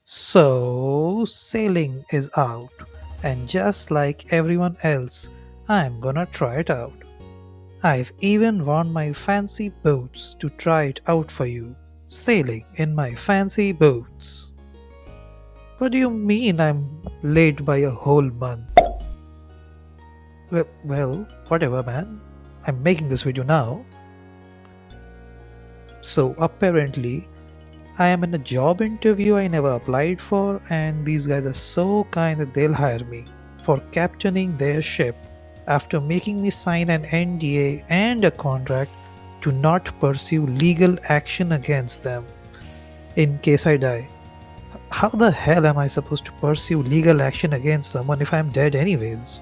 So, sailing is out, and just like everyone else, I'm gonna try it out. I've even worn my fancy boots to try it out for you. Sailing in my fancy boots. What do you mean I'm late by a whole month? Well, whatever, man. I'm making this video now. So, apparently, I am in a job interview I never applied for, and these guys are so kind that they'll hire me for captaining their ship after making me sign an NDA and a contract to not pursue legal action against them in case I die. How the hell am I supposed to pursue legal action against someone if I'm dead anyways?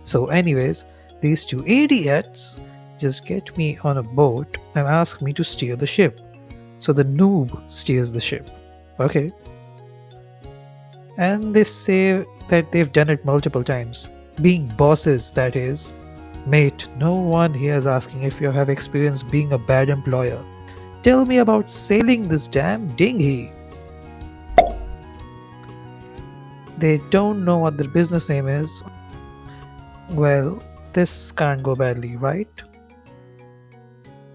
So, anyways, these two idiots just get me on a boat and ask me to steer the ship. So the noob steers the ship. Okay. And they say that they've done it multiple times. Being bosses, that is. Mate, no one here is asking if you have experience being a bad employer. Tell me about sailing this damn dinghy. They don't know what their business name is. Well, this can't go badly, right?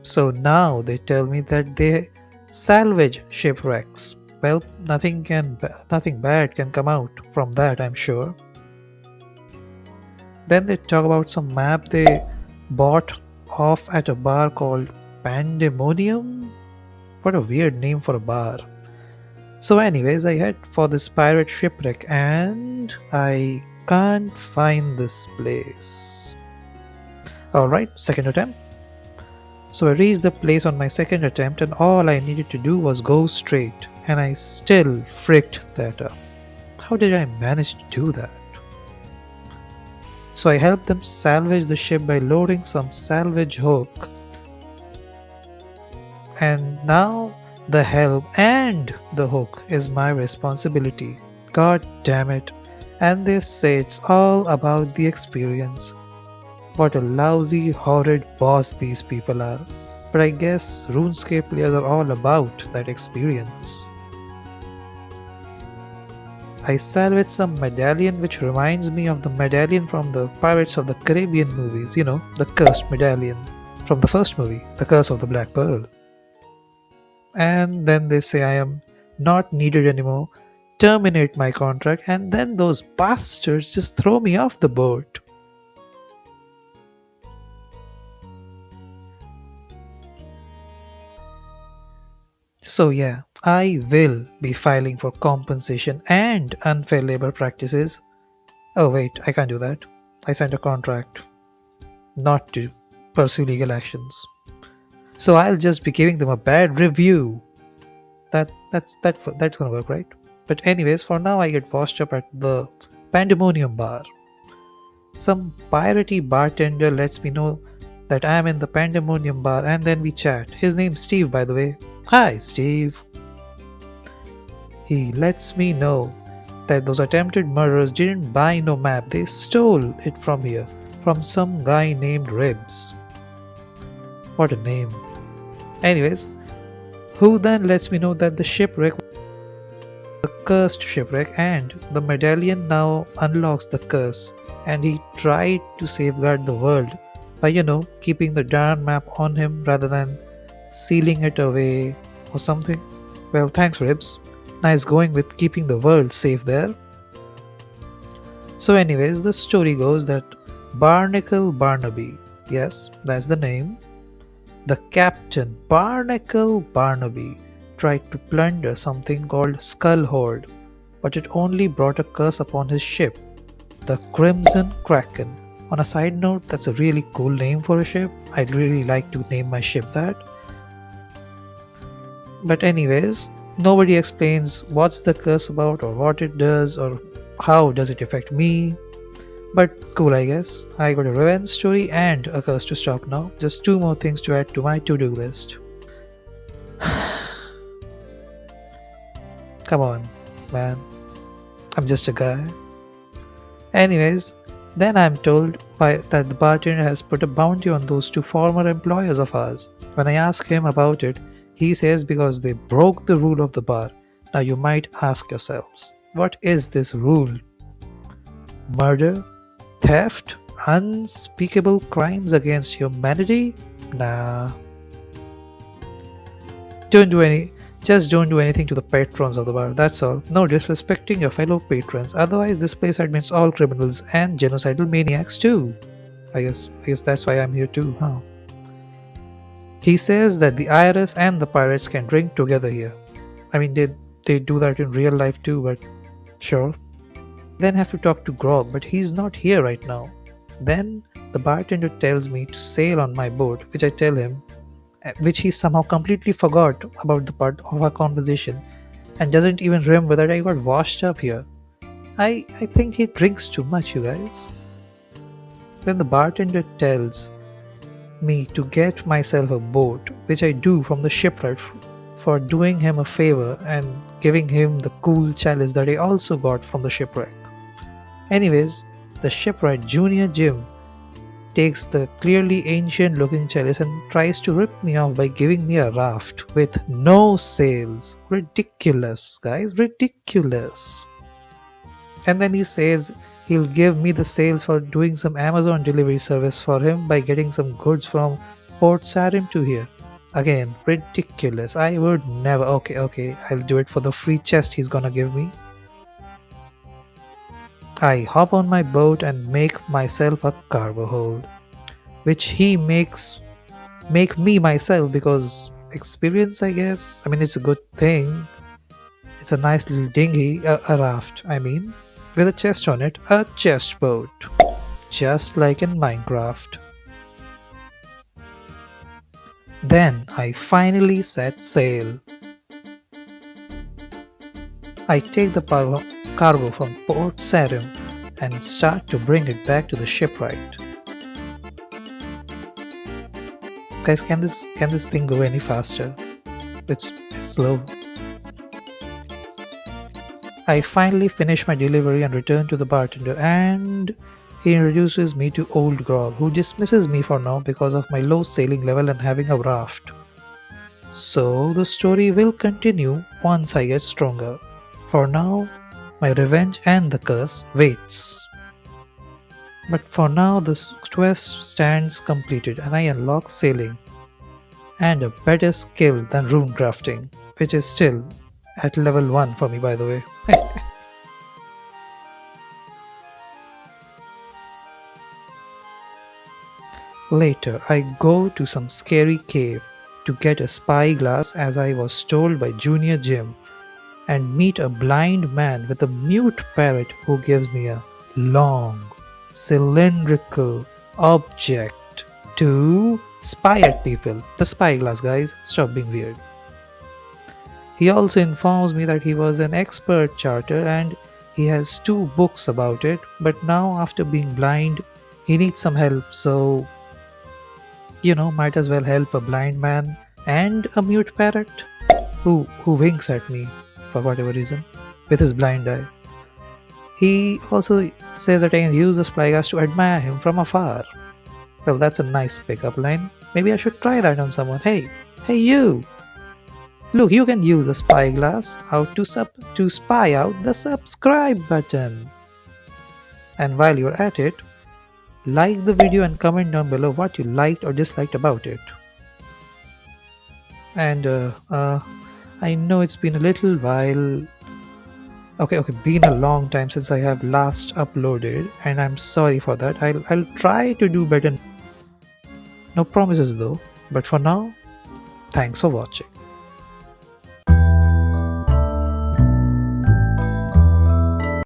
So now they tell me that they salvage shipwrecks. Well, nothing bad can come out from that, I'm sure. Then they talk about some map they bought off at a bar called Pandemonium. What a weird name for a bar. So anyways, I head for this pirate shipwreck and I can't find this place. Alright, second attempt. So I reached the place on my second attempt and all I needed to do was go straight, and I still fricked that up. How did I manage to do that? So I helped them salvage the ship by loading some salvage hook, and now the helm and the hook is my responsibility. God damn it. And they say it's all about the experience. What a lousy, horrid boss these people are. But I guess RuneScape players are all about that experience. I salvaged some medallion which reminds me of the medallion from the Pirates of the Caribbean movies. You know, the cursed medallion from the first movie, The Curse of the Black Pearl. And then they say I am not needed anymore, terminate my contract, and then those bastards just throw me off the boat. So yeah, I will be filing for compensation and unfair labor practices. Oh wait, I can't do that. I signed a contract not to pursue legal actions. So I'll just be giving them a bad review. That's gonna work, right? But anyways, for now I get washed up at the Pandemonium bar. Some piratey bartender lets me know that I am in the Pandemonium bar and then we chat. His name's Steve, by the way. Hi, Steve. He lets me know that those attempted murderers didn't buy no map, they stole it from here, from some guy named Ribs. What a name. Anyways, who then lets me know that the shipwreck was a cursed shipwreck and the medallion now unlocks the curse, and he tried to safeguard the world by, keeping the darn map on him rather than sealing it away or something. Well, thanks Ribs. Nice going with keeping the world safe there. So anyways, the story goes that Barnacle Barnaby, yes, that's the name, the captain Barnacle Barnaby tried to plunder something called Skull Hoard, but it only brought a curse upon his ship, the Crimson Kraken. On a side note, that's a really cool name for a ship. I'd really like to name my ship that. But anyways, nobody explains what's the curse about or what it does or how does it affect me. But cool, I guess. I got a revenge story and a curse to stop now. Just 2 more things to add to my to-do list. Come on, man. I'm just a guy. Anyways, then I'm told that the bartender has put a bounty on those 2 former employers of ours. When I ask him about it, he says because they broke the rule of the bar. Now you might ask yourselves, what is this rule? Murder? Theft? Unspeakable crimes against humanity? Nah. Just don't do anything to the patrons of the bar, that's all. No disrespecting your fellow patrons, otherwise this place admits all criminals and genocidal maniacs too. I guess that's why I'm here too, huh? He says that the IRS and the pirates can drink together here. I mean, they do that in real life too, but sure. Then have to talk to Grog, but he's not here right now. Then the bartender tells me to sail on my boat, which I tell him, which he somehow completely forgot about the part of our conversation and doesn't even remember that I got washed up here. I think he drinks too much, you guys. Then the bartender tells me to get myself a boat, which I do from the shipwreck for doing him a favor and giving him the cool chalice that I also got from the shipwreck. Anyways, the shipwright Junior Jim takes the clearly ancient looking chalice and tries to rip me off by giving me a raft with no sails. Ridiculous, guys, ridiculous. And then he says he'll give me the sails for doing some Amazon delivery service for him by getting some goods from Port Sarim to here. Again, ridiculous. I would never. Okay, I'll do it for the free chest he's gonna give me. I hop on my boat and make myself a cargo hold, which he make me myself because experience, I guess. I mean, it's a good thing. It's a nice little dinghy, a raft, I mean, with a chest on it, a chest boat, just like in Minecraft. Then I finally set sail. I take the cargo from Port Sarim and start to bring it back to the shipwright. Guys, can this thing go any faster? It's slow. I finally finish my delivery and return to the bartender, and he introduces me to Old Grog, who dismisses me for now because of my low sailing level and having a raft. So the story will continue once I get stronger. For now, my revenge and the curse waits. But for now, this quest stands completed and I unlock sailing and a better skill than runecrafting, which is still at level 1 for me, by the way. Later, I go to some scary cave to get a spyglass as I was told by Junior Jim, and meet a blind man with a mute parrot who gives me a long, cylindrical object to spy at people. The spyglass, guys, stop being weird. He also informs me that he was an expert charter and he has 2 books about it, but now after being blind, he needs some help, so might as well help a blind man and a mute parrot who winks at me for whatever reason with his blind eye. He also says that I can use the spyglass to admire him from afar. Well, that's a nice pickup line. Maybe I should try that on someone. Hey you! Look, you can use the spyglass to spy out the subscribe button. And while you're at it, like the video and comment down below what you liked or disliked about it. And I know it's been a little while. Okay, been a long time since I have last uploaded, and I'm sorry for that. I'll try to do better. No promises though, but for now, thanks for watching.